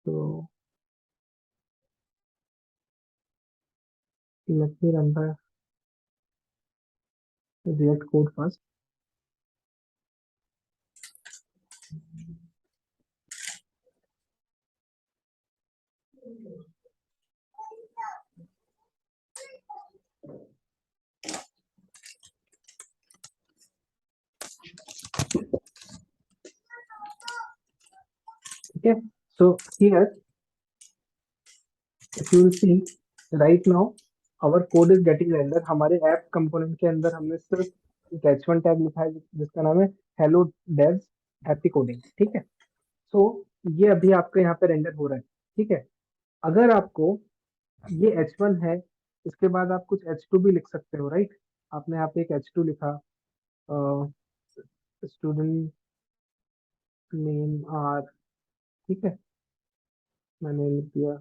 So let me run the React code first. Okay, so here if you will see right now our code is getting rendered. हमारे app component के अंदर हमने सिर्फ एक h1 tag लिखा है जिसका नाम है हेलो डेव्स हैप्पी कोडिंग। ठीक है, सो ये अभी आपका यहाँ पे रेंडर हो रहा है। ठीक है, अगर आपको ये h1 है, इसके बाद आप कुछ h2 भी लिख सकते हो, राइट। आपने यहाँ पे एक h2 लिखा, स्टूडेंट नेम आर, ठीक है, मैंने लिख दिया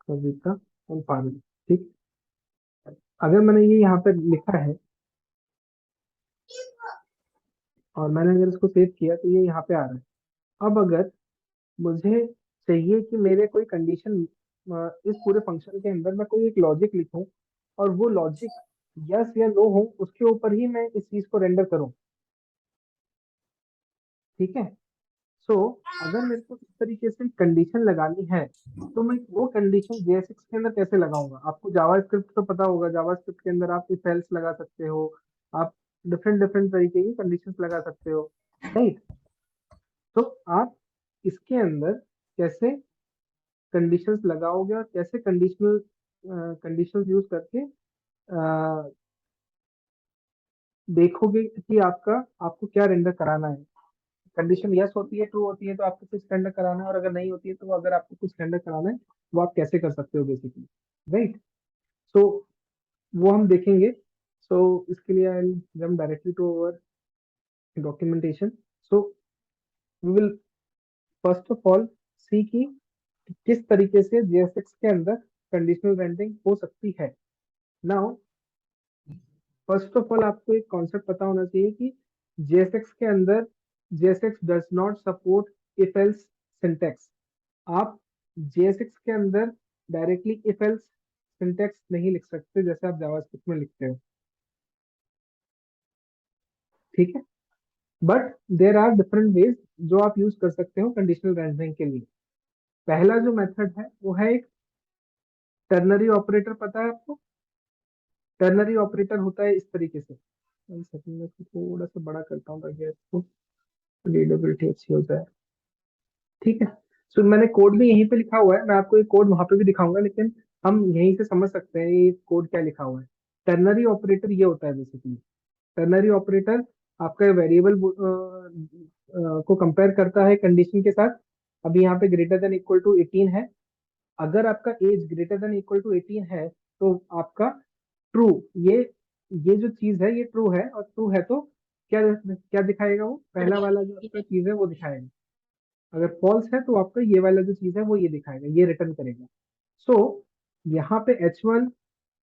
कविता एंड पारुल। ठीक, अगर मैंने ये यहाँ पे लिखा है और मैंने अगर इसको सेव किया तो ये यहाँ पे आ रहा है। अब अगर मुझे चाहिए कि मेरे कोई कंडीशन इस पूरे फंक्शन के अंदर मैं कोई एक लॉजिक लिखूं और वो लॉजिक यस या नो हो, उसके ऊपर ही मैं इस चीज को रेंडर करूं। ठीक है, सो अगर मेरे को इस तरीके से कंडीशन लगानी है तो मैं वो कंडीशन JSX के अंदर कैसे लगाऊंगा। आपको जावास्क्रिप्ट तो पता होगा, जावास्क्रिप्ट के अंदर आप इफ एल्स लगा सकते हो, आप डिफरेंट डिफरेंट तरीके की कंडीशंस लगा सकते हो, राइट। तो आप इसके अंदर कैसे कंडीशंस लगाओगे और कैसे कंडीशंस यूज करके अ, देखोगे कि आपको क्या रेंडर कराना है। कंडीशन यस होती है, ट्रू होती है तो आपको कुछ रेंडर कराना है, और अगर नहीं होती है तो अगर आपको कुछ रेंडर कराना है वो आप कैसे कर सकते हो बेसिकली, राइट। सो वो हम देखेंगे। सो इसके लिए I jump directly to our documentation. So we will first of all see की किस तरीके से JSX के अंदर कंडीशनल रेंडरिंग हो सकती है। नाउ फर्स्ट ऑफ ऑल आपको एक कॉन्सेप्ट पता होना चाहिए कि JSX के अंदर JSX does not support if else syntax. आप JSX के अंदर डायरेक्टली इफ एल्स सिंटैक्स नहीं लिख सकते जैसे आप जावास्क्रिप्ट में लिखते हो। ठीक है, but there are different ways जो आप यूज कर सकते हो कंडीशनल रेंडरिंग के लिए। पहला जो मेथड है वो है एक टर्नरी ऑपरेटर, पता है आपको। टर्नरी ऑपरेटर होता है इस तरीके से। एक सेकंड में इसको थोड़ा सा बड़ा करता हूँ ताकि इसको रीडेबिलिटी अच्छी हो जाए। ठीक है, सो मैंने कोड भी यहीं पे लिखा हुआ है, मैं आपको ये कोड वहां पे भी दिखाऊंगा, लेकिन हम यहीं से समझ सकते हैं ये कोड क्या लिखा हुआ है। टर्नरी ऑपरेटर ये होता है बेसिकली। टर्नरी ऑपरेटर आपका वेरिएबल को कंपेयर करता है कंडीशन के साथ। अभी यहाँ पे ग्रेटर देन इक्वल टू 18 है, अगर आपका age greater than equal to 18 है तो आपका ट्रू, ये ये जो चीज है ये ट्रू है, और ट्रू है तो क्या क्या दिखाएगा, वो पहला वाला जो आपका चीज है वो दिखाएगा। अगर फॉल्स है तो आपका ये वाला जो चीज है वो ये दिखाएगा, ये रिटर्न करेगा। सो यहाँ पे H1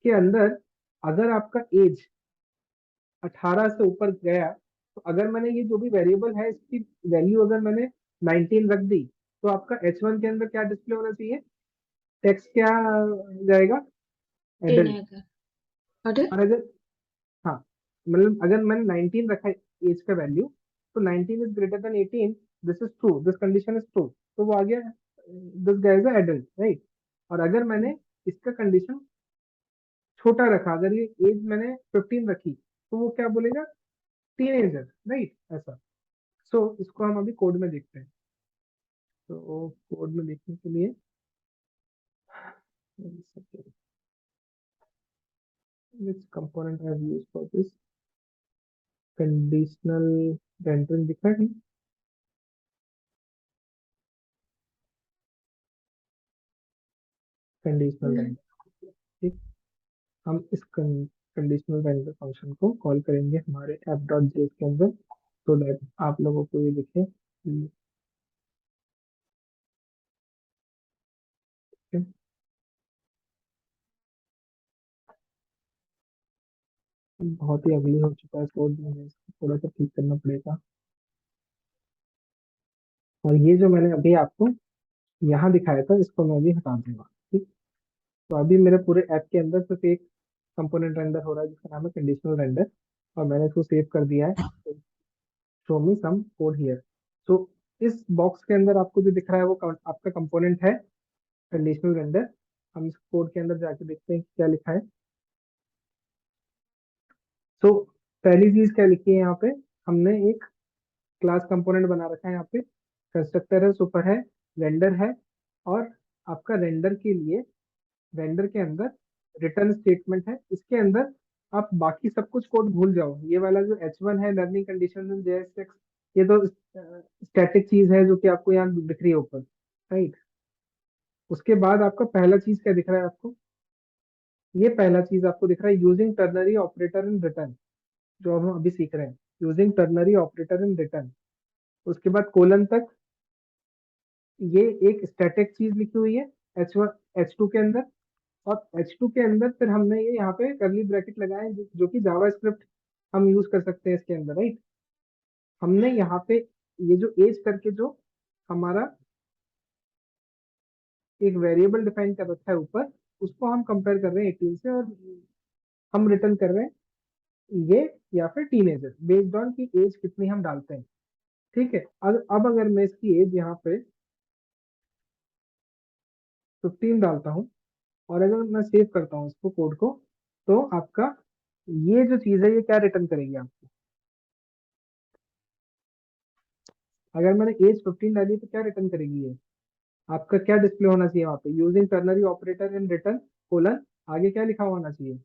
के अंदर अगर आपका एज 18 से ऊपर गया तो अगर मैंने ये जो भी वेरिएबल है इसकी वैल्यू अगर मैंने 19 रख दी तो आपका H1 के अंदर क्या डिस्प्ले होना चाहिए, टेक्स्ट क्या जाएगा, टेन एडल्ट। आएगा। और और अगर, हाँ, मतलब अगर मैंने 19 रखा है एज का वैल्यू, तो 19 is greater then 18, this is true, this condition is true, तो वो आ गया this guy is adult, right. और अगर मैंने इसका कंडीशन छोटा रखा, अगर ये एज मैंने 15 रखी तो वो क्या बोलेगा, टीनेजर, राइट, ऐसा। सो इसको हम अभी कोड में देखते हैं। तो कोड में देखने के लिए which component I have used for this conditional rendering दिखा है कंडीशनल रेंडर। ठीक, हम इस कंडीशनल रेंडर फंक्शन को कॉल करेंगे हमारे ऐप डॉट जेएस के अंदर, तो दैट आप लोगों को ये दिखे। ठीक है, बहुत ही अगली हो चुका है कोड में, इसको थोड़ा सा ठीक करना पड़ेगा। और ये जो मैंने अभी आपको यहाँ दिखाया था, इसको मैं भी हटा दूंगा। ठीक। तो अभी मेरे पूरे ऐप के अंदर सिर्फ एक कंपोनेंट रेंडर हो रहा है जिसका नाम है कंडीशनल रेंडर, और मैंने इसको सेव कर दिया है। Show me some code here. तो इस बॉक्स के अंदर आपको जो दिख रहा है वो आपका कंपोनेंट है कंडीशनल रेंडर। हम इस कोड के अंदर जाके देखते हैं कि क्या लिखा है। तो पहली चीज क्या लिखी है यहाँ पे, हमने एक क्लास कंपोनेंट बना रखा है। यहाँ पे कंस्ट्रक्टर है, सुपर है, रेंडर है, और आपका रेंडर के लिए रेंडर के अंदर रिटर्न स्टेटमेंट है। इसके अंदर आप बाकी सब कुछ कोड भूल जाओ। ये वाला जो H1 है, लर्निंग कंडीशन JSX, ये तो स्टैटिक चीज है जो कि आपको यहाँ दिख रही है ऊपर, राइट। उसके बाद आपका पहला चीज क्या दिख रहा है आपको, ये पहला चीज आपको दिख रहा है using ternary operator in return, जो हम अभी सीख रहे हैं, using ternary operator in return. उसके बाद कोलन तक ये एक स्टैटिक चीज लिखी हुई है H2 के अंदर, और H2 के अंदर फिर हमने ये यहाँ पे करली ब्रैकेट लगाए हैं, जो कि जावा स्क्रिप्ट हम यूज कर सकते हैं इसके अंदर, राइट। हमने यहाँ पे ये जो एज करके जो हमारा एक वेरिएबल डिफाइन कर रखा है ऊपर, उसको हम कंपेयर कर रहे हैं 18 से, और हम रिटर्न कर रहे हैं ये या फिर टीनेजर, बेस्ड ऑन की एज कितनी हम डालते हैं। ठीक है। अब अगर मैं इसकी एज यहाँ पे 15 डालता हूँ, और अगर मैं सेव करता हूँ इसको कोड को, तो आपका ये जो चीज है ये क्या रिटर्न करेगी आपको। अगर मैंने एज 15 डाली तो क्या रिटर्न करेगी ये, आपका क्या डिस्प्ले होना चाहिए वहां पे, using ternary operator in return colon, आगे क्या लिखा हुआ होना चाहिए।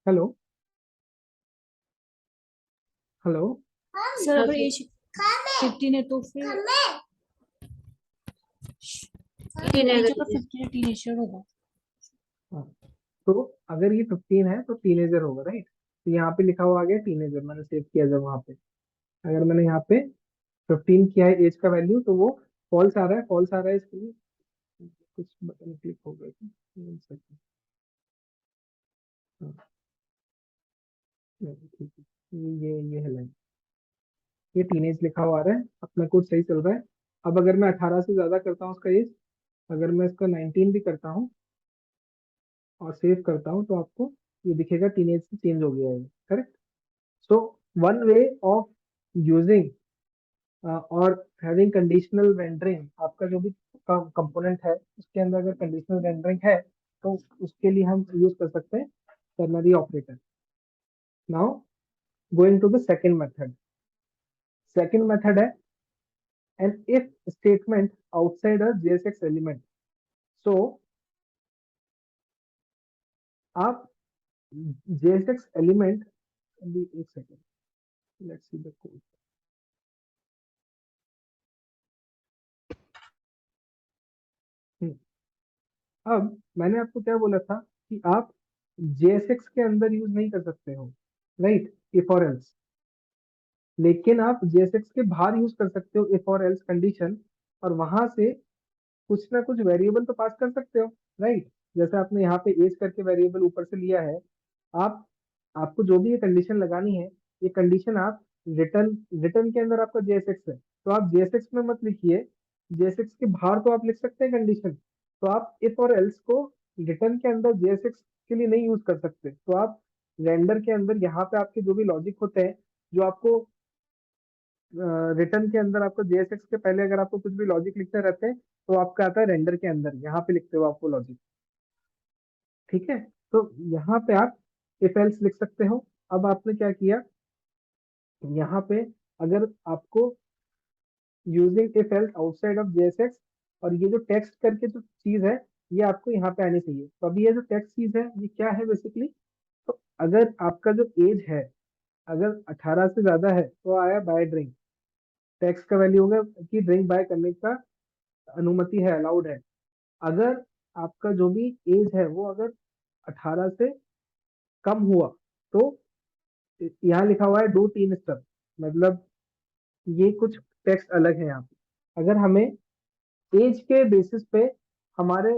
Hello, hello. सर अगर एज 15 है तो फिर एज अगर 15 है टीनेजर होगा। हाँ, तो अगर ये 15 है तो टीनेजर होगा, राइट। तो यहाँ पे लिखा हुआ आ गया टीनेजर, मैंने सेव किया जब वहां पे। अगर मैंने यहाँ पे 15 किया है एज का वैल्यू, तो वो फॉल्स आ रहा है, फॉल्स आ रहा है इसके लिए कुछ बटन क्लिक हो गए थे। One second। हाँ, नहीं, ठीक है। ये है लाइन, ये टीनेज लिखा हुआ आ रहा है, अपना कोड सही चल रहा है। अब अगर मैं 18 से ज्यादा करता हूँ उसका एज, अगर मैं इसका 19 भी करता हूँ और सेव करता हूँ, तो आपको ये दिखेगा टीनेज से चेंज हो गया है, correct. So one way of using और हैविंग कंडीशनल रेंडरिंग, आपका जो भी कंपोनेंट है उसके अंदर अगर कंडीशनल रेंडरिंग है, तो उसके लिए हम यूज कर सकते हैं ternary operator. Now going to the second method. Second method है an if statement outside a JSX element। so आप JSX element, अभी एक second, let's see the code. अब मैंने आपको क्या बोला था कि आप JSX के अंदर यूज नहीं कर सकते हो, राइट, इफ और एल्स। लेकिन आप JSX के बाहर यूज कर सकते हो इफ और एल्स कंडीशन, और वहां से कुछ ना कुछ वेरिएबल तो पास कर सकते हो, राइट। जैसे आपने यहाँ पे एज करके वेरिएबल ऊपर से लिया है, आप आपको जो भी ये कंडीशन लगानी है, ये कंडीशन आप रिटर्न रिटर्न के अंदर आपका JSX है, तो आप JSX में मत लिखिए। JSX के बाहर तो आप लिख सकते हैं कंडीशन, तो आप इफ और एल्स को रिटर्न के अंदर JSX के लिए नहीं यूज कर सकते। तो आप रेंडर के अंदर यहाँ पे आपके जो भी लॉजिक होते हैं, जो आपको रिटर्न के अंदर आपको JSX के पहले अगर आपको कुछ भी लॉजिक लिखते रहते हैं, तो आपका आता है रेंडर के अंदर, यहाँ पे लिखते हो आपको लॉजिक। ठीक है। तो यहाँ पे आप इफ एल्स लिख सकते हो। अब आपने क्या किया, यहाँ पे अगर आपको using if else outside of JSX, और ये जो टेक्स्ट करके जो चीज है, ये आपको यहाँ पे आनी चाहिए। तो अभी ये जो टेक्स्ट चीज है ये क्या है बेसिकली, तो अगर आपका जो एज है अगर 18 से ज्यादा है तो आया बाय ड्रिंक, टेक्स्ट का वैल्यू होगा कि ड्रिंक बाय करने का अनुमति है, अलाउड है। अगर आपका जो भी एज है वो अगर 18 से कम हुआ, तो यहाँ लिखा हुआ है डू तीन स्टेप, मतलब ये कुछ टेक्स्ट अलग है यहाँ पे। अगर हमें एज के बेसिस पे हमारे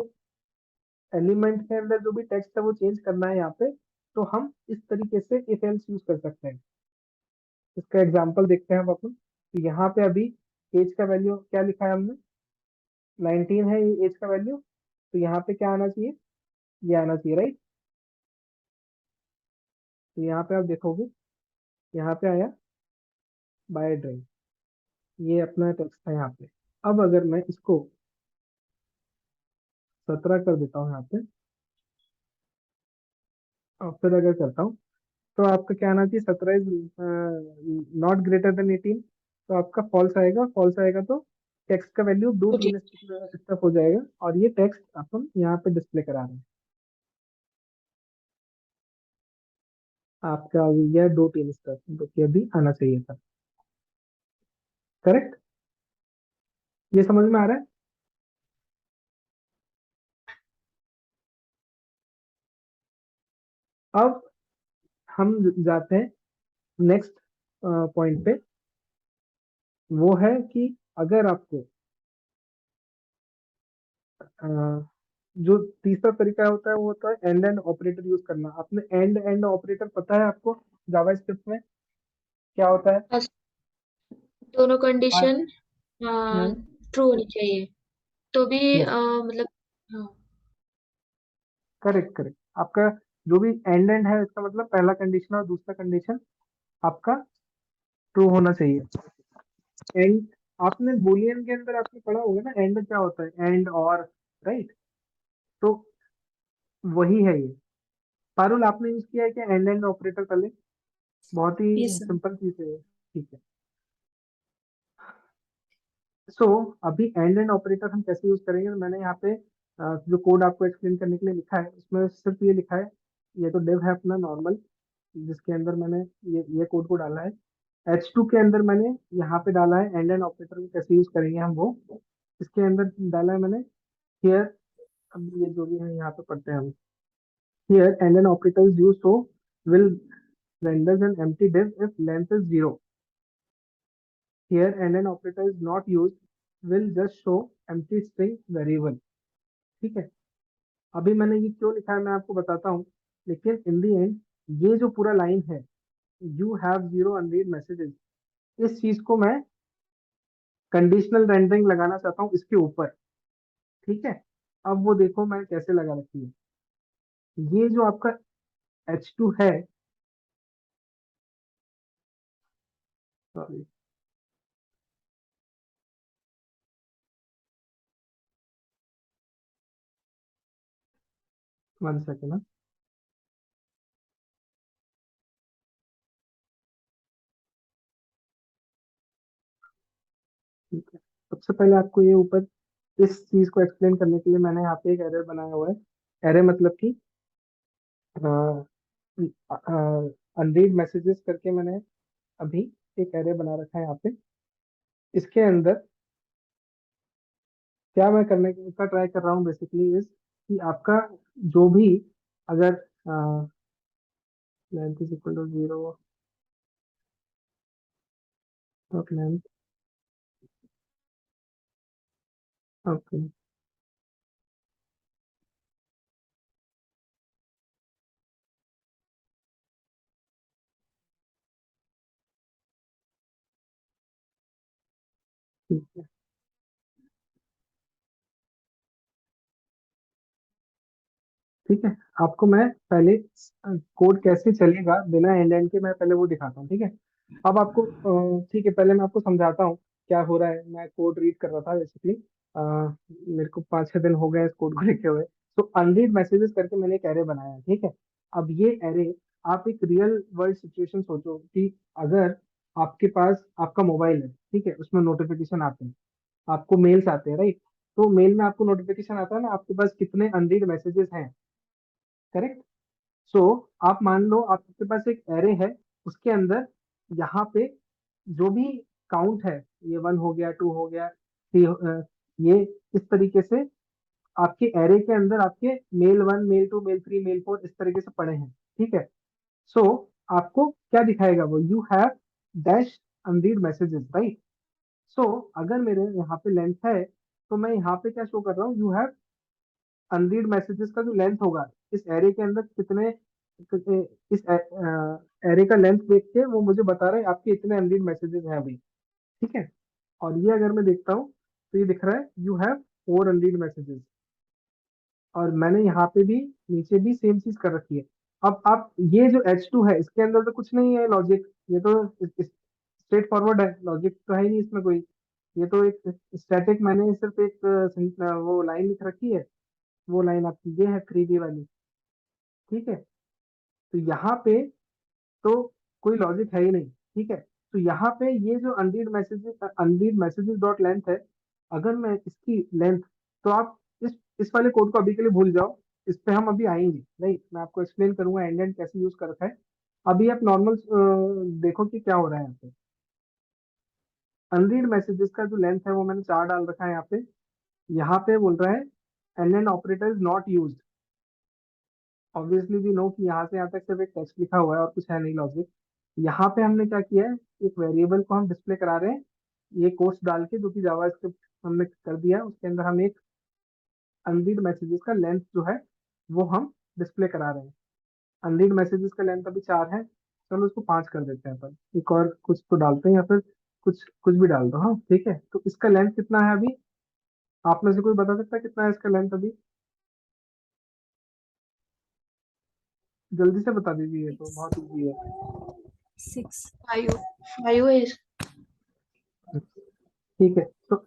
एलिमेंट के अंदर जो भी टेक्स्ट है वो चेंज करना है यहाँ पे, तो हम इस तरीके से इफ एल्स यूज कर सकते हैं। इसका एग्जांपल देखते हैं अब अपन। तो यहाँ पे अभी एज का वैल्यू क्या लिखा है हमने, 19 है ये एज का वैल्यू। तो यहाँ पे क्या आना चाहिए, ये आना चाहिए, राइट। तो यहाँ पे आप देखोगे, यहाँ पे आया बाय ड्राइव, ये अपना टेक्स्ट था यहाँ पे। अब अगर मैं इसको 17 कर देता हूँ यहाँ पे, और फिर अगर करता हूँ, तो आपका क्या आना चाहिए, 17 इज नॉट ग्रेटर देन 18। तो आपका फॉल्स आएगा, फॉल्स आएगा तो टेक्स्ट का वैल्यू दो मुझे तीन स्टेप हो जाएगा, और ये टेक्स्ट अपन यहाँ पे डिस्प्ले करा रहे हैं। आपका आ गया 2-3 स्टेप, जो कि अभी आना चाहिए था। करेक्ट, ये समझ में आ रहा है। अब हम जाते हैं नेक्स्ट पॉइंट पे। वो है कि अगर आपको अ, जो तीसरा तरीका होता है वो होता है एंड एंड ऑपरेटर यूज करना। आपने एंड एंड ऑपरेटर पता है आपको जावास्क्रिप्ट में क्या होता है? बस दोनों हाँ। कंडीशन ट्रू होनी चाहिए, तो भी यस, मतलब हाँ। Correct correct. आपका जो भी एंड एंड है, इसका मतलब पहला कंडीशन और दूसरा कंडीशन आपका ट्रू होना चाहिए। एंड, आपने बुलियन के अंदर आपने पढ़ा होगा ना, एंड क्या होता है, एंड और, राइट। तो वही है ये। पारुल, आपने यूज किया है क्या एंड एंड ऑपरेटर पहले? बहुत ही यस सर। सिंपल चीज है ये। ठीक है। सो अभी एंड एंड ऑपरेटर हम कैसे यूज करेंगे, तो मैंने यहाँ पे जो कोड आपको एक्सप्लेन करने के लिए लिखा है, उसमें सिर्फ ये लिखा है। ये तो डिव है अपना नॉर्मल, जिसके अंदर मैंने ये कोड को डाला है। H2 के अंदर मैंने यहाँ पे डाला है एंड एंड ऑपरेटर को कैसे यूज करेंगे हम वो, इसके अंदर डाला है मैंने हियर। अब ये जो भी है यहाँ पे पढ़ते हैं हम। Here and and operator is used, so will renders an empty div if length is 0. Here and an operator is not used, will just show empty string variable। ठीक है। अभी मैंने ये क्यों लिखा है मैं आपको बताता हूँ, लेकिन इन दी एंड ये जो पूरा लाइन है, you have zero unread messages, इस चीज को मैं कंडीशनल रेंडरिंग लगाना चाहता हूँ इसके ऊपर। ठीक है। अब वो देखो मैं कैसे लगा रखी है। ये जो आपका H2 है, सॉरी, 1 सेकेंड। ठीक है। सबसे पहले आपको ये ऊपर इस चीज को एक्सप्लेन करने के लिए मैंने यहाँ पे एक एरर बनाया हुआ है। एरर मतलब कि अनरीड मैसेजेस करके मैंने अभी एक एरे बना रखा है यहाँ पे। इसके अंदर क्या मैं करने का ट्राई कर रहा हूँ बेसिकली इज कि आपका जो भी, अगर length is equal to 0, dot length, okay, ठीक है। ठीक है, आपको मैं पहले कोड कैसे चलेगा बिना एंड एंड के मैं पहले वो दिखाता हूँ। ठीक है। अब आपको ठीक है, पहले मैं आपको समझाता हूँ क्या हो रहा है। मैं कोड रीड कर रहा था बेसिकली, मेरे को 5-6 दिन हो गए इस कोड को लिखे हुए। तो अनरीड मैसेजेस करके मैंने एक एरे बनाया है। ठीक है। अब ये एरे, आप एक रियल वर्ल्ड सिचुएशन सोचो कि अगर आपके पास आपका मोबाइल है, ठीक है, उसमें नोटिफिकेशन आते हैं, आपको मेल्स आते हैं, राइट। तो मेल में आपको नोटिफिकेशन आता है ना, आपके पास कितने अनरीड मैसेजेस हैं। करेक्ट। सो आप मान लो आपके पास एक एरे है, उसके अंदर यहाँ पे जो भी काउंट है, ये 1 हो गया, 2 हो गया, 3, ये इस तरीके से आपके एरे के अंदर आपके मेल 1, मेल 2, मेल 3, मेल 4 इस तरीके से पड़े हैं। ठीक है। सो आपको क्या दिखाएगा वो, you have dash unread messages, right. So अगर मेरे यहाँ पे लेंथ है, तो मैं यहाँ पे क्या शो कर रहा हूँ, यू हैव अनरीड मैसेजेस का जो लेंथ होगा इस एरे के अंदर कितने, इस एरे का लेंथ देख के वो मुझे बता रहा है आपके इतने अनरीड मैसेजेस हैं अभी, ठीक है। और ये अगर मैं देखता हूँ तो ये दिख रहा है यू हैव 4 अनरीड मैसेजेस, और मैंने यहाँ पे भी नीचे भी सेम चीज कर रखी है। अब आप ये जो H2 है इसके अंदर तो कुछ नहीं है लॉजिक, ये तो स्ट्रेट फॉरवर्ड है, लॉजिक तो है ही नहीं इसमें कोई। ये तो एक स्टैटिक, मैंने सिर्फ एक वो लाइन लिख रखी है, वो लाइन आपकी ये है 3D वाली, ठीक है। तो यहाँ पे तो कोई लॉजिक है ही नहीं, ठीक है। तो यहाँ पे ये जो अनरीड मैसेजेस डॉट लेंथ है, अगर मैं इसकी लेंथ, तो आप इस वाले कोड को अभी के लिए भूल जाओ, इस पे हम अभी आएंगे नहीं, मैं आपको एक्सप्लेन करूंगा एंड एंड कैसे यूज कर रखा है। अभी आप नॉर्मल देखो कि क्या हो रहा है यहाँ पे। अनरीड मैसेजेस का जो लेंथ है वो मैंने 4 डाल रखा है यहाँ पे। यहाँ पे बोल रहा है and and operator is not used. Obviously we know कि यहाँ से यहाँ तक सिर्फ एक टेक्स्ट लिखा हुआ है और कुछ है नहीं लॉजिक। यहाँ पे हमने क्या किया है, एक वेरिएबल को हम डिस्प्ले करा रहे हैं, ये कोट्स डाल के, जो कि जावास्क्रिप्ट हमने कर दिया, उसके अंदर हम एक अनरीड मैसेजेस का लेंथ जो है वो हम डिस्प्ले करा रहे हैं। अनरीड मैसेजेस का लेंथ अभी 4 है, चलो उसको 5 कर देते हैं अपन, एक और कुछ तो डालते हैं या फिर कुछ कुछ भी डाल दो, हाँ ठीक है। तो इसका लेंथ कितना है अभी, आप में से कोई बता सकता है कितना है इसका लेंथ अभी? जल्दी से बता दीजिए, ये तो बहुत इजी है। 6 5 5 है। ठीक है, तो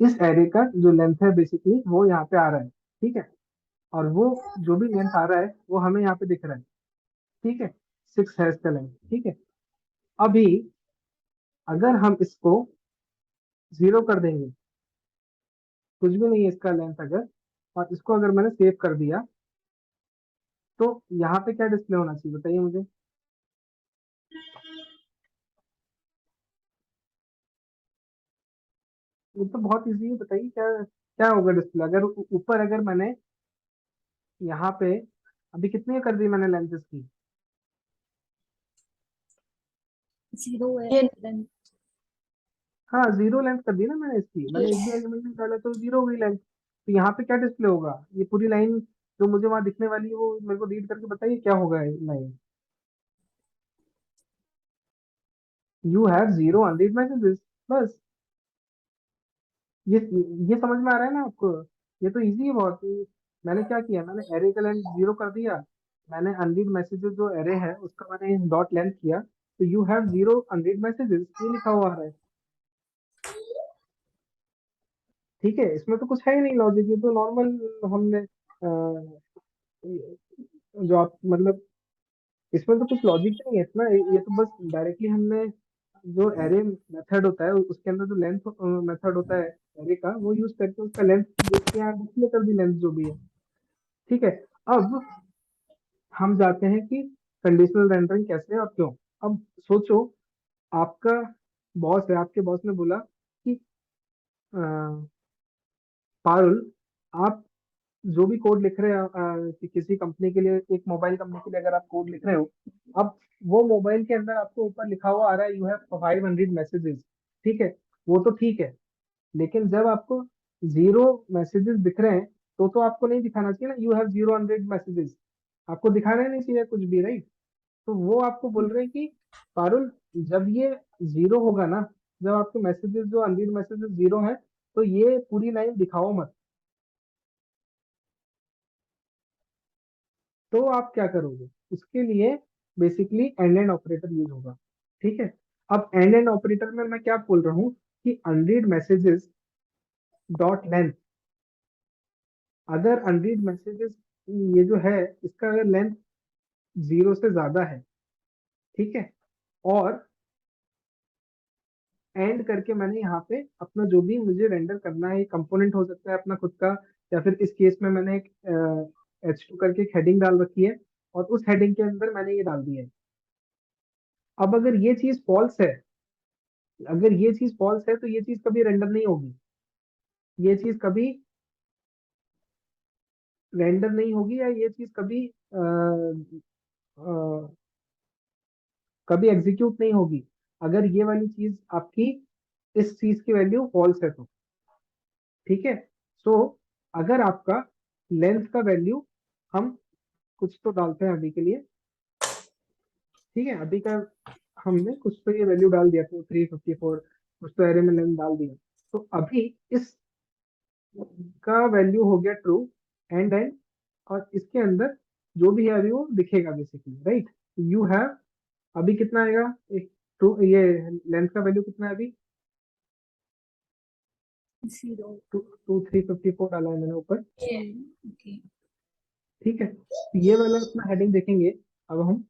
इस एरे का जो लेंथ है बेसिकली वो यहाँ पे आ रहा है, ठीक है। और वो जो भी लेंथ आ रहा है वो हमें यहाँ पे दिख रहा है, ठीक है। 6 है इसका लेंथ, ठीक है। अभी अगर हम इसको 0 कर देंगे, कुछ भी नहीं है इसका लेंथ अगर, और इसको अगर मैंने सेव कर दिया, तो यहाँ पे क्या डिस्प्ले होना चाहिए बताइए मुझे? ये तो बहुत इजी है, बताइए क्या क्या होगा डिस्प्ले अगर ऊपर अगर मैंने यहाँ पे, अभी कितनी कर दी मैंने लेंथ इसकी? 0 है ये then हाँ 0 लेंथ कर दी ना मैंने इसकी, मैंने एक भी एलिमेंट नहीं डाला तो 0 हुई लेंथ। तो यहाँ पे क्या डिस्प्ले होगा, ये पूरी लाइन जो मुझे वहां दिखने वाली है वो मेरे को रीड करके बताइए क्या होगा line. You have 0 unread messages, बस। ये ये समझ में आ रहा है ना आपको? ये तो इजी है बहुत। मैंने क्या किया, मैंने एरे का लेंथ 0 कर दिया, मैंने अनरीड मैसेजेस जो एरे है उसका मैंने डॉट लेंथ किया, तो यू हैव 0 अनरीड मैसेजेस ये लिखा हुआ आ रहा है, ठीक है। इसमें तो कुछ है ही नहीं लॉजिक, ये तो नॉर्मल हमने जो आप मतलब, इसमें तो कुछ लॉजिक नहीं है इतना, ये तो बस डायरेक्टली हमने जो एरे मेथड होता है उसके अंदर जो लेंथ मेथड होता है एरे का, वो यूज करके उसका लेंथ देख के यहाँ डिस्प्ले कर दी लेंथ जो भी है, ठीक है। अब हम जाते हैं कि कंडीशनल रेंडरिंग कैसे और क्यों। अब सोचो, आपका बॉस है, आपके बॉस ने बोला कि अ, पारुल, आप जो भी कोड लिख रहे हो कि किसी कंपनी के लिए, एक मोबाइल कंपनी के लिए अगर आप कोड लिख रहे हो, अब वो मोबाइल के अंदर आपको ऊपर लिखा हुआ आ रहा है यू हैव 500 मैसेजेस, ठीक है। वो तो ठीक है, लेकिन जब आपको 0 मैसेजेस दिख रहे हैं तो आपको नहीं दिखाना चाहिए ना यू हैव 0 अनरीड मैसेजेस, आपको दिखाना ही नहीं चाहिए कुछ भी, राइट। तो वो आपको बोल रहे हैं कि पारुल, जब ये 0 होगा ना, जब आपके मैसेजेस जो अनरीड मैसेजेस 0 है, तो ये पूरी लाइन दिखाओ मत। तो आप क्या करोगे उसके लिए, basically and and operator use होगा, ठीक है। अब एंड एंड ऑपरेटर में मैं क्या बोल रहा हूँ कि अनरीड मैसेजेस डॉट लेंथ, अगर अनरीड मैसेजेस ये जो है इसका अगर लेंथ 0 से ज्यादा है, ठीक है, और एंड करके मैंने यहाँ पे अपना जो भी मुझे रेंडर करना है, कंपोनेंट हो सकता है अपना खुद का, या फिर इस केस में मैंने एक H2 करके एक हेडिंग डाल रखी है, और उस हेडिंग के अंदर मैंने ये डाल दिया है। अब अगर ये चीज फॉल्स है, अगर ये चीज फॉल्स है तो ये चीज कभी रेंडर नहीं होगी, ये चीज कभी रेंडर नहीं होगी, या ये चीज कभी कभी एग्जीक्यूट नहीं होगी, अगर ये वाली चीज आपकी, इस चीज की वैल्यू फॉल्स है तो, ठीक है। सो अगर आपका लेंथ का वैल्यू, हम कुछ तो डालते हैं अभी के लिए, ठीक है, अभी का हमने कुछ तो ये वैल्यू डाल दिया, 2354, कुछ तो एरे में लेंथ डाल दिया। तो अभी इस का वैल्यू हो गया ट्रू, एंड और इसके अंदर जो भी है अभी वो दिखेगा बेसिकली, राइट। यू हैव, अभी कितना आएगा, एक ट्रू, ये लेंथ का वैल्यू कितना है अभी, 0 2354 डाला है मैंने ऊपर। ओके। ठीक है, तो ये वाला अपना हेडिंग देखेंगे अब हम।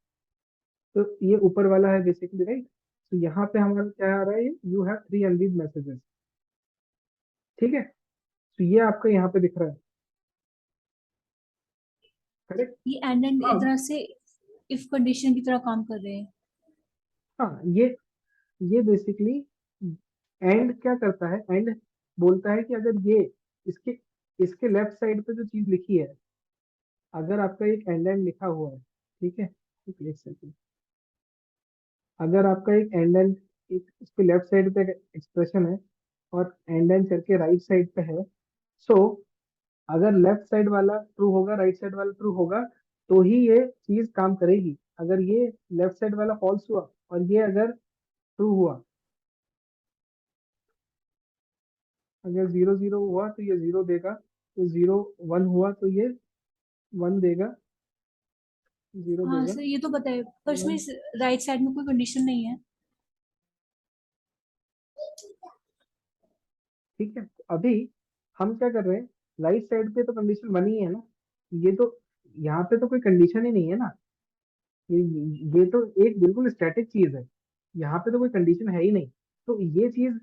तो ये ऊपर वाला है बेसिकली, राइट। तो यहाँ पे हमारा क्या आ रहा है, यू हैव 3 अनरीड मैसेजेस। ठीक है, तो ये आपका यहाँ पे दिख रहा है, करेक्ट। ये एंड एक अब तरह से इफ कंडीशन की तरह काम कर रहे हैं। हाँ, ये बेसिकली एंड क्या करता है, एंड बोलता है कि अगर ये इसके इसके लेफ्ट साइड पे जो चीज लिखी है, अगर आपका एक एंड एंड लिखा हुआ है, ठीक है, एक सेकंड, अगर आपका एक एंड एंड, एक इसके लेफ्ट साइड पे एक्सप्रेशन है और एंड एंड करके राइट साइड पे है, सो अगर लेफ्ट साइड वाला ट्रू होगा, राइट साइड वाला ट्रू होगा, तो ही ये चीज काम करेगी। अगर ये लेफ्ट साइड वाला फॉल्स हुआ और ये अगर ट्रू हुआ, अगर 0 0 हुआ तो ये 0 देगा, तो 0 1 हुआ तो ये 1 देगा, 0 हाँ देगा, सर, ये तो बताए, पर इसमें 1। राइट साइड में कोई कंडीशन नहीं है। ठीक है, तो अभी हम क्या कर रहे हैं, राइट साइड पे तो कंडीशन बनी है ना, ये तो यहाँ पे तो कोई कंडीशन ही नहीं है ना, ये ये तो एक बिल्कुल स्टैटिक चीज है, यहाँ पे तो कोई कंडीशन है ही नहीं। तो ये चीज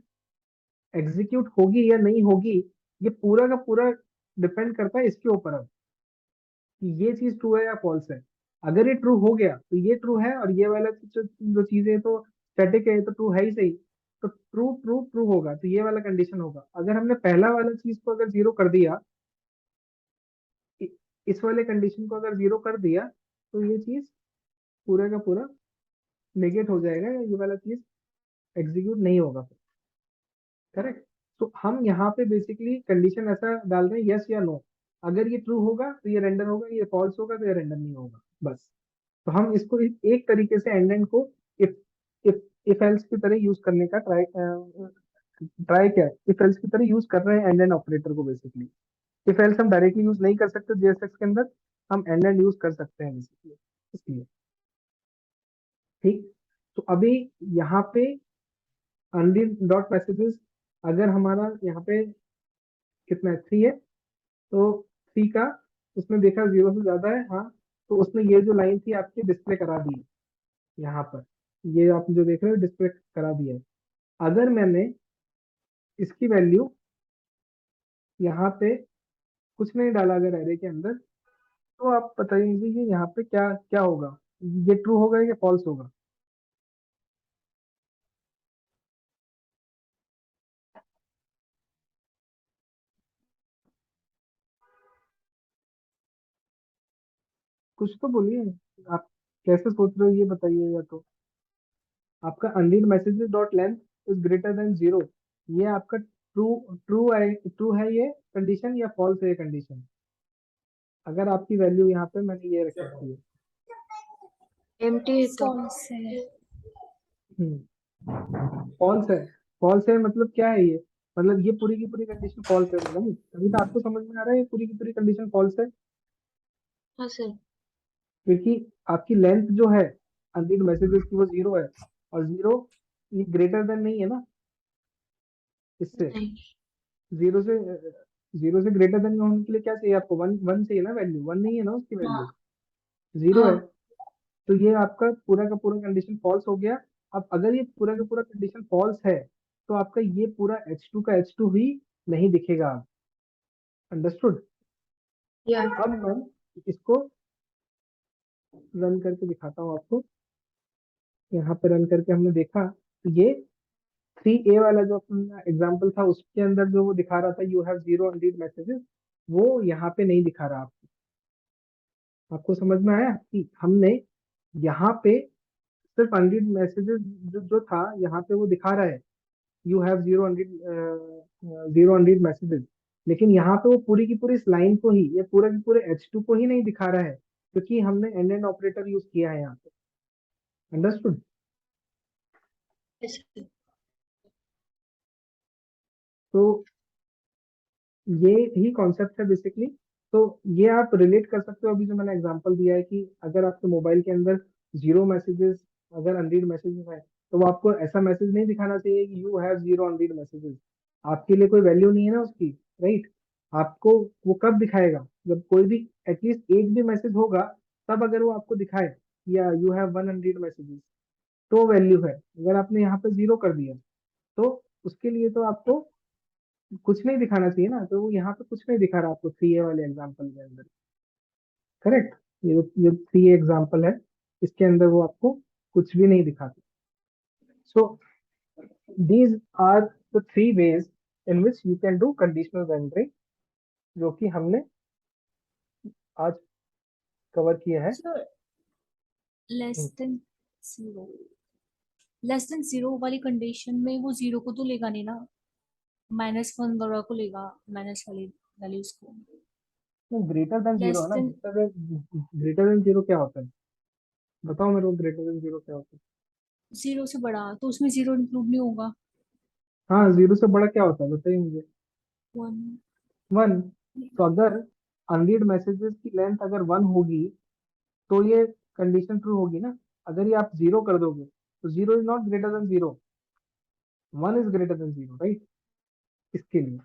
एग्जीक्यूट होगी या नहीं होगी, ये पूरा का पूरा डिपेंड करता है इसके ऊपर अब, कि ये चीज ट्रू है या फॉल्स है। अगर ये ट्रू हो गया तो ये ट्रू है, और ये वाला जो चीजें तो स्टैटिक है, ये तो ट्रू है ही सही। तो ट्रू ट्रू ट्रू होगा तो ये वाला कंडीशन होगा। अगर हमने पहला वाला चीज को अगर 0 कर दिया, इ- इस वाले कंडीशन को अगर 0 कर दिया, तो ये चीज पूरा का पूरा नेगेट हो जाएगा, या ये वाला चीज एग्जीक्यूट नहीं होगा, करेक्ट। तो हम यहाँ पे बेसिकली कंडीशन ऐसा डाल रहे हैं, यस या नो। अगर ये ट्रू होगा तो ये रेंडर होगा, ये फॉल्स होगा तो ये रेंडर नहीं होगा, बस। तो हम इसको एक तरीके से एंड एंड को इफ इफ इफ एल्स की तरह यूज करने का ट्राई ट्राई क्या है, इफ एल्स की तरह यूज कर रहे हैं एंड एंड ऑपरेटर को बेसिकली। इफ एल्स हम डायरेक्टली यूज नहीं कर सकते जेएसएक्स के अंदर, हम एंड एंड यूज कर सकते हैं बेसिकली, इसलिए। ठीक, तो अभी यहाँ पे अनरीड डॉट मैसेजेस, अगर हमारा यहाँ पे कितना है, 3 है, तो 3 का उसने देखा 0 से ज्यादा है, हाँ, तो उसने ये जो लाइन थी आपकी डिस्प्ले करा दी है यहाँ पर, ये आप जो देख रहे हो डिस्प्ले करा दिया है। अगर मैंने इसकी वैल्यू यहाँ पे कुछ नहीं डाला अगर एरे के अंदर, तो आप बताइए मुझे ये यहाँ पे क्या क्या होगा, ये ट्रू होगा या फॉल्स होगा। कुछ तो बोलिए, आप कैसे सोच रहे हो ये बताइए, या तो आपका unread messages dot length is greater then 0, ये आपका ट्रू ट्रू है ये कंडीशन, या फॉल्स है ये कंडीशन। अगर आपकी वैल्यू यहाँ पे मैंने ये रख रखी है, एम्प्टी है तो फॉल्स है। फॉल्स है। फॉल्स है मतलब क्या है ये, मतलब ये पूरी की पूरी कंडीशन फॉल्स है, मतलब अभी तो आपको समझ में आ रहा है ये पूरी की पूरी कंडीशन फॉल्स है। हाँ सर। क्योंकि आपकी लेंथ जो है अनरीड मैसेजेस की वो 0 है, और 0 ये ग्रेटर देन नहीं है ना, इससे नहीं। 0 से ग्रेटर देन होने के लिए क्या चाहिए आपको, 1 1 चाहिए ना, वैल्यू 1 नहीं है ना उसकी हाँ। वैल्यू, 0 है। हाँ। तो ये आपका पूरा का पूरा कंडीशन फॉल्स हो गया। अब अगर ये पूरा का पूरा कंडीशन फॉल्स है, तो आपका ये पूरा H2 का H2 ही नहीं दिखेगा, आप अंडरस्टूड। या अब मैं इसको रन करके दिखाता हूँ आपको। यहाँ पे रन करके हमने देखा, तो ये 3A वाला जो अपना एग्जाम्पल था उसके अंदर जो वो दिखा रहा था, यू हैव 0 अनरीड मैसेजेस, वो यहाँ पे नहीं दिखा रहा आपको। आपको समझ में आया कि हमने यहाँ पे सिर्फ अनरीड मैसेजेस जो था यहाँ पे वो दिखा रहा है, यू हैव 0 अनरीड मैसेजेस, लेकिन यहाँ पे वो पूरी की पूरी इस लाइन को ही, ये पूरे के पूरे H2 को ही नहीं दिखा रहा है, क्योंकि हमने एंड एंड ऑपरेटर यूज किया है यहाँ पे। अंडरस्टूड? Yes, sir. तो ये ही कॉन्सेप्ट है बेसिकली। तो ये आप रिलेट कर सकते हो, अभी जो मैंने एग्जांपल दिया है कि अगर आपके मोबाइल के अंदर जीरो मैसेजेस, अगर अनरीड मैसेजेस है, तो वो आपको ऐसा मैसेज नहीं दिखाना चाहिए कि you have zero unread messages. आपके लिए कोई वैल्यू नहीं है ना उसकी, राइट? आपको वो कब दिखाएगा? जब कोई भी एटलीस्ट एक भी मैसेज होगा, तब अगर वो आपको दिखाए या you have one unread messages, तो वैल्यू है। अगर आपने यहाँ पे जीरो कर दिया, तो उसके लिए तो आपको कुछ नहीं दिखाना चाहिए ना। तो वो यहाँ पे कुछ नहीं दिखा रहा आपको 3A वाले एग्जाम्पल के अंदर, करेक्ट? ये 3A एग्जाम्पल है, इसके अंदर वो आपको कुछ भी नहीं दिखाते। So these are the 3 ways in which you can do conditional rendering, जो कि हमने आज कवर किया है। Sir less than zero, less than zero वाली कंडीशन में वो जीरो को तो लेगा नहीं ना, -1 वगैरह को लेगा, माइनस वाली वैल्यूज को। ग्रेटर देन जीरो लेस है ना? देन ग्रेटर देन जीरो क्या होता है? बताओ मेरे को, ग्रेटर देन जीरो क्या होता है? जीरो से बड़ा तो उसमें जीरो इंक्लूड नहीं होगा। हाँ, जीरो से बड़ा क्या होता है बताइए मुझे। 1। 1। तो अगर अनरीड मैसेजेस की लेंथ अगर 1 होगी, तो ये कंडीशन ट्रू होगी ना। अगर ये आप जीरो कर दोगे, तो zero is not greater than zero, 1 is greater than zero, right? इसके लिए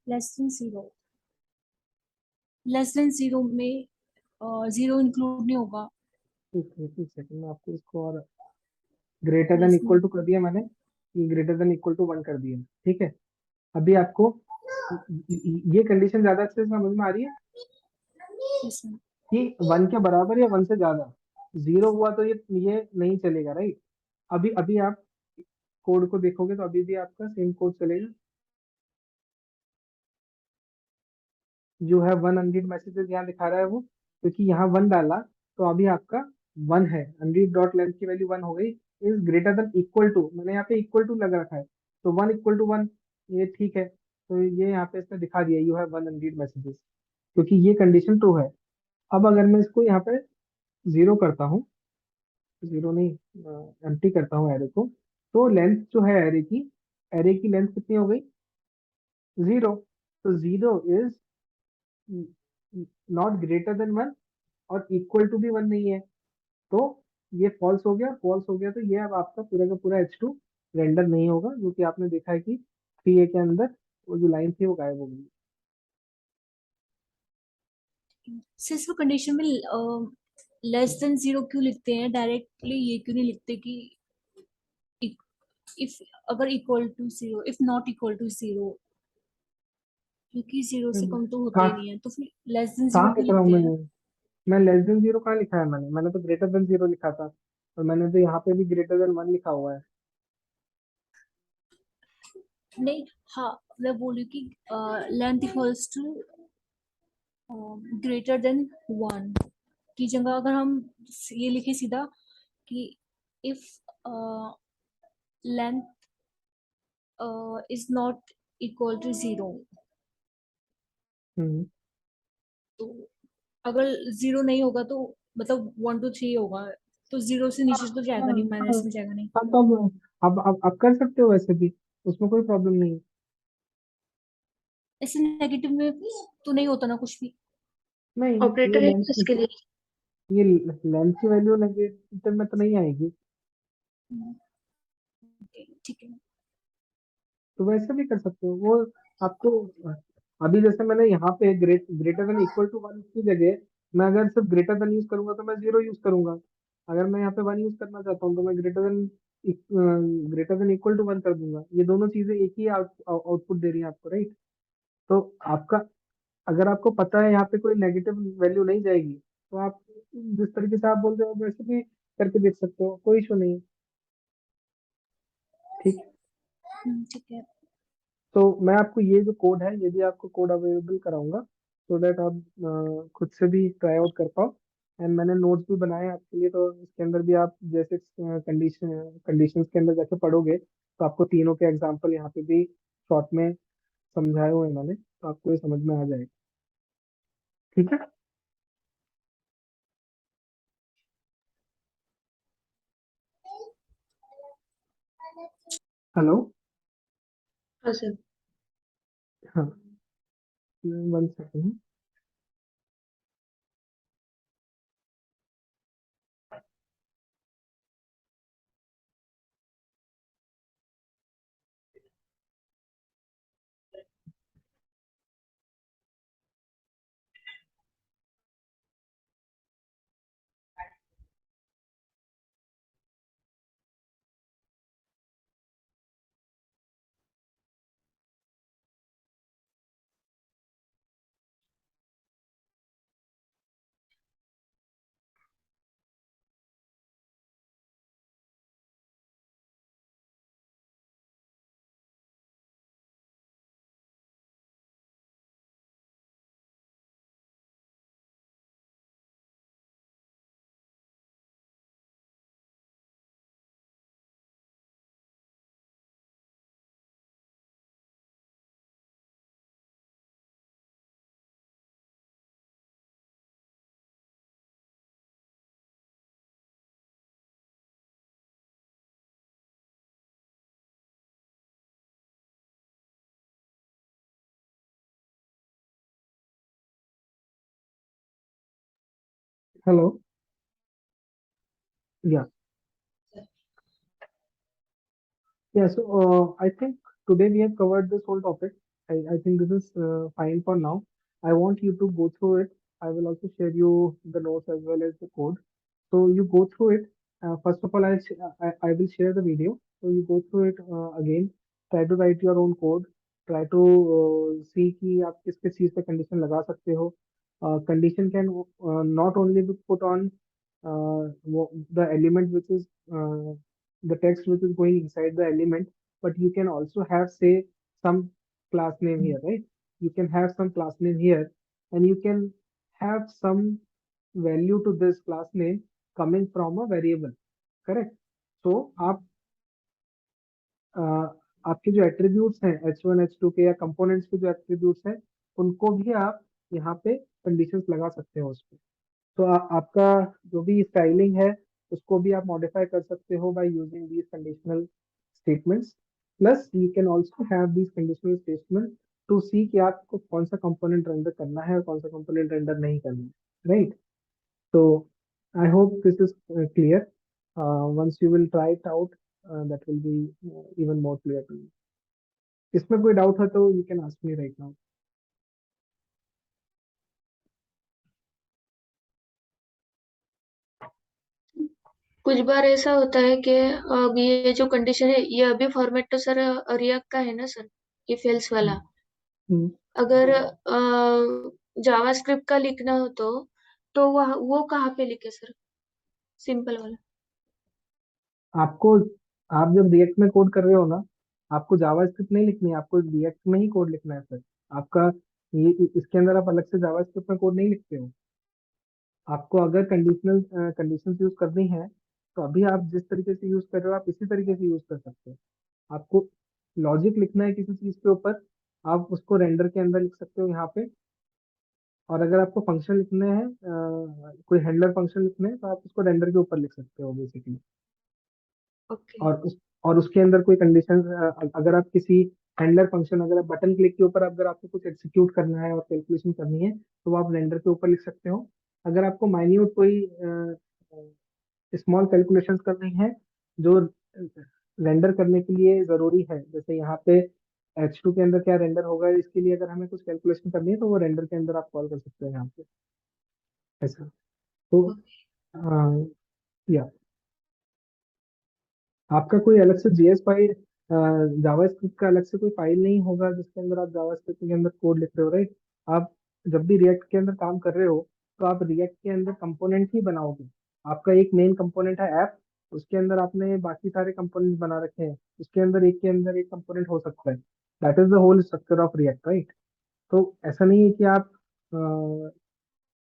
less than zero, less than zero में जीरो इंक्लूड नहीं होगा। एक सेकंड में आपको इसको और greater than less equal to कर दिया मैंने, ये ग्रेटर देन इक्वल टू 1 कर दिया, ठीक है? अभी आपको ये कंडीशन ज्यादा अच्छे से समझ में आ रही है देन कि 1 के बराबर या 1 से ज्यादा। जीरो हुआ तो ये नहीं चलेगा, राइट? अभी अभी आप कोड को देखोगे तो अभी भी आपका सेम कोड चलेगा। जो है वन अनरीड मैसेजेस यहाँ दिखा रहा है वो, क्योंकि यहाँ 1 डाला, तो अभी आपका 1 है। अनरीड डॉट लेंथ की वैल्यू 1 हो गई। Is greater than equal to, मैंने यहाँ पे इक्वल टू लगा रखा है, तो 1 इक्वल टू 1, ये ठीक है। तो ये यहाँ पे इसने दिखा दिया you have one unread messages, क्योंकि ये कंडीशन ट्रू है। अब अगर मैं इसको यहाँ पे जीरो करता हूँ, जीरो नहीं, एम्प्टी करता हूँ एरे को, तो लेंथ जो है एरे की लेंथ कितनी हो गई? जीरो। तो zero is not greater than 1, और इक्वल टू भी 1 नहीं है। तो ये फॉल्स हो गया, फॉल्स हो गया, तो ये अब आपका पूरा का पूरा H2 रेंडर नहीं होगा, जो कि आपने देखा है कि 3A के अंदर वो जो लाइन थी वो गायब हो गई। सिर्फ कंडीशन में लेस देन जीरो क्यों लिखते हैं, डायरेक्टली ये क्यों नहीं लिखते कि इफ अगर equal to zero, if not equal to zero, क्योंकि जीरो से कम तो होता ही कहाँ नहीं है, तो फिर लेस देन जीरो कहाँ क्यों लिख रहा हूँ लिखते हैं? मैं लेस देन जीरो कहाँ लिखा है? मैंने तो ग्रेटर देन जीरो लिखा था, और मैंने तो यहाँ पे भी ग्रेटर देन 1 लिखा हुआ है। नहीं, हाँ, मैं बोली कि length equals to greater than 1 की जगह अगर हम ये लिखे सीधा कि if length is not equal to zero, hmm. तो अगर जीरो नहीं होगा तो मतलब 1 to 3 होगा, तो जीरो से हाँ नीचे तो जाएगा हाँ नहीं, हाँ माइनस में जाएगा नहीं। हाँ, तो अब कर सकते हो वैसे भी, उसमें कोई प्रॉब्लम नहीं है। ऐसे नेगेटिव में तो नहीं होता ना कुछ भी। नहीं, ऑपरेटर है क्या इसके लिए? ये लेंथ की वैल्यू नेगेटिव में तो नहीं आएगी। हम्म, ठीक है। तो वैसे भी कर सकते हो वो, आपको। अभी जैसे मैंने यहाँ पे ग्रेटर देन इक्वल टू 1 की जगह, मैं अगर सिर्फ ग्रेटर देन यूज करूंगा तो मैं जीरो यूज करूंगा। अगर मैं यहाँ पे 1 यूज करना चाहता हूँ, तो मैं ग्रेटर देन इक्वल टू 1 कर दूंगा। ये दोनों चीजें एक ही आउटपुट दे रही हैं आपको, राइट? तो आपका, अगर आपको पता है यहाँ पे कोई नेगेटिव वैल्यू नहीं जाएगी, तो आप जिस तरीके से आप बोल रहे हो वैसे भी करके देख सकते हो, कोई इशू नहीं है। ठीक। ठीक है। तो मैं आपको ये जो कोड है, ये भी आपको कोड अवेलेबल कराऊंगा, सो दैट आप खुद से भी ट्राई आउट कर पाओ। एंड मैंने नोट्स भी बनाए हैं आपके लिए, तो इसके अंदर भी आप जैसे कंडीशंस के अंदर जाके पढ़ोगे, तो आपको तीनों के एग्जांपल यहाँ पे भी शॉर्ट में समझाए हुए हैं मैंने, तो आपको ये समझ में आ जाएगा। ठीक है। हेलो। हाँ सर। हाँ, 1 सेकेंड। हेलो। या Yeah, so I think today we have covered this whole topic. I think this is fine for now. I want you to go through it. I will also share you the notes as well as the code. So you go through it. First of all, I will share the video. So you go through it again. Try to write your own code. Try to see कि आप किस किस चीज़ पे condition लगा सकते हो. Condition can not only be put on the element which is the text which is going inside the element, but you can also have, say, some class name here, right? You can have some class name here, and you can have some value to this class name coming from a variable, correct? So आप आपके जो attributes हैं H1 H2 के या components के जो attributes हैं उनको भी आप यहाँ पे कंडीशंस लगा सकते हो उस पे. तो आपका जो भी स्टाइलिंग है उसको भी आप मॉडिफाई कर सकते हो by using these conditional statements. Plus you can also have these conditional statement to see कि आपको कौन सा कंपोनेंट रेंडर करना है और कौन सा कंपोनेंट रेंडर नहीं करना है, राइट? तो I hope this is clear. Once you will try it out that will be even more clear to you. इसमें कोई डाउट है तो you can ask me right now. कुछ बार ऐसा होता है कि अब ये जो कंडीशन है ये अभी फॉर्मेट तो सर रिएक्ट का है ना सर, इफ एल्स वाला. अगर जावास्क्रिप्ट का लिखना हो तो वो कहाँ पे लिखे सर, सिंपल वाला? आपको, आप जब रिएक्ट में कोड कर रहे हो ना, आपको जावास्क्रिप्ट नहीं लिखनी है, आपको रिएक्ट में ही कोड लिखना है सर. आपका ये इसके अंदर आप अलग से जावास्क्रिप्ट में कोड नहीं लिखते हो. आपको अगर कंडीशनल कंडीशंस यूज करनी है तो अभी आप जिस तरीके से यूज कर रहे हो आप इसी तरीके से यूज कर सकते हो. आपको लॉजिक लिखना है किसी चीज के ऊपर, आप उसको रेंडर के अंदर लिख सकते हो यहाँ पे. और अगर आपको फंक्शन लिखने हैं, कोई हैंडलर फंक्शन लिखने हैं, तो आप उसको रेंडर के ऊपर लिख सकते हो बेसिकली. ओके. और उसके अंदर कोई कंडीशन, अगर आप किसी हैंडलर फंक्शन, अगर आप बटन क्लिक के ऊपर अगर आपको कुछ एग्जीक्यूट करना है और कैलकुलेशन करनी है तो वो आप रेंडर के ऊपर लिख सकते हो. अगर आपको माइन्यूट कोई स्मॉल कैलकुलेशंस करनी है जो रेंडर करने के लिए जरूरी है, जैसे यहाँ पे H2 के अंदर क्या रेंडर होगा, इसके लिए अगर हमें कुछ कैलकुलेशन करनी है तो वो रेंडर के अंदर आप कॉल कर सकते हो यहाँ पे, ऐसा. तो या आपका कोई अलग से जेएस फाइल, जावास्क्रिप्ट का अलग से कोई फाइल नहीं होगा जिसके अंदर आप जावास्क्रिप्ट के अंदर कोड लिख रहे हो, राइट? आप जब भी रिएक्ट के अंदर काम कर रहे हो तो आप रिएक्ट के अंदर कंपोनेंट ही बनाओगे. आपका एक मेन कंपोनेंट है ऐप, उसके अंदर आपने बाकी सारे कंपोनेंट बना रखे हैं, उसके अंदर एक के अंदर एक कंपोनेंट हो सकता है. That is the whole structure of React, right? तो ऐसा नहीं है कि आप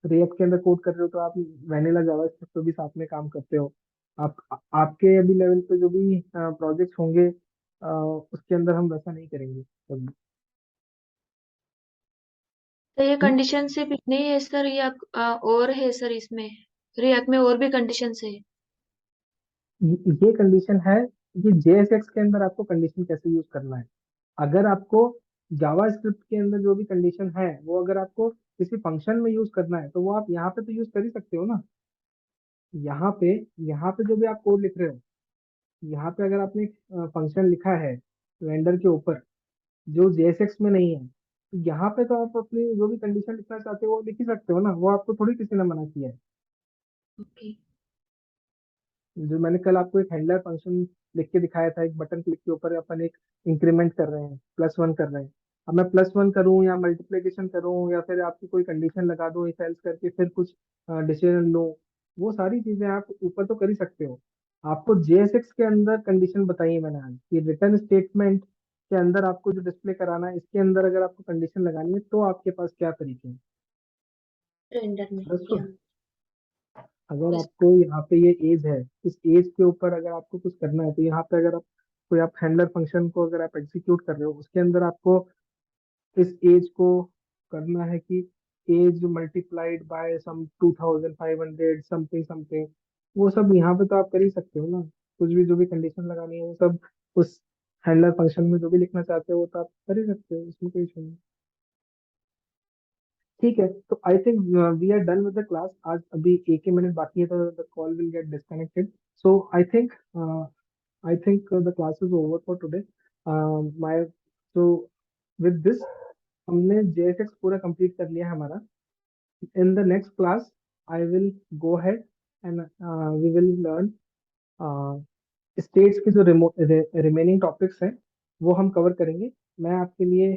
रिएक्ट के अंदर कोड कर रहे हो तो आप वैनिला जावास्क्रिप्ट पे भी साथ में काम करते हो. आप आपके अभी लेवल पे जो भी प्रोजेक्ट्स होंगे उसके अंदर हम वैसा नहीं करेंगे कभी. तो ये हम्म? कंडीशन सिर्फ इतनी ही है सर या और है सर इसमें, रिएक्ट में और भी कंडीशन है? ये कंडीशन है ये JSX के अंदर आपको कंडीशन कैसे यूज करना है। अगर आपको जावा स्क्रिप्ट के अंदर जो भी कंडीशन है वो अगर आपको किसी फंक्शन में यूज करना है तो वो आप यहाँ पे तो यूज कर ही सकते हो ना। यहाँ पे यहाँ पे जो भी आप कोड लिख रहे हो, यहाँ पे अगर आपने फंक्शन लिखा है वेंडर के ऊपर जो JSX में नहीं है, तो यहाँ पे तो आप अपनी जो भी कंडीशन लिखना चाहते हो वो लिख ही सकते हो ना, वो आपको थोड़ी किसी ने मना किया है। ओके। जो मैंने कल आपको एक हैंडलर फंक्शन लिख के दिखाया था, एक बटन क्लिक के ऊपर अपन एक इंक्रीमेंट कर रहे हैं, +1 कर रहे हैं। अब मैं +1 करूं या मल्टीप्लिकेशन करूं या फिर आपकी कोई कंडीशन लगा दूं इफ एल्स करके फिर कुछ डिसीजन लो, वो सारी चीजें आप ऊपर तो कर ही सकते हो। आपको JSX के अंदर कंडीशन बताई है मैंने आज कि रिटर्न स्टेटमेंट के अंदर आपको जो डिस्प्ले कराना है इसके अंदर अगर आपको कंडीशन लगानी है तो आपके पास क्या तरीके हैं। रेंडर में या अगर इस आपको यहाँ पे ये एज है, इस एज के ऊपर अगर आपको कुछ करना है तो यहाँ पे अगर आप कोई आप हैंडलर फंक्शन को अगर आप एग्जीक्यूट कर रहे हो उसके अंदर आपको इस एज को करना है कि as multiplied by some 2500 something something, वो सब यहाँ पे तो आप कर ही सकते हो ना। कुछ भी जो भी कंडीशन लगानी है वो सब उस हैंडलर फंक्शन में जो भी लिखना चाहते हो वो तो आप कर ही सकते हो, इसमें कोई इशू नहीं। ठीक है, तो I think we are done with the class. आज अभी एक ही मिनट बाकी है तो the call will get disconnected. So I think the class is over for today. My so with this हमने JSX पूरा कंप्लीट कर लिया है हमारा। In the next class I will go ahead and we will learn states के जो remaining topics हैं वो हम कवर करेंगे। मैं आपके लिए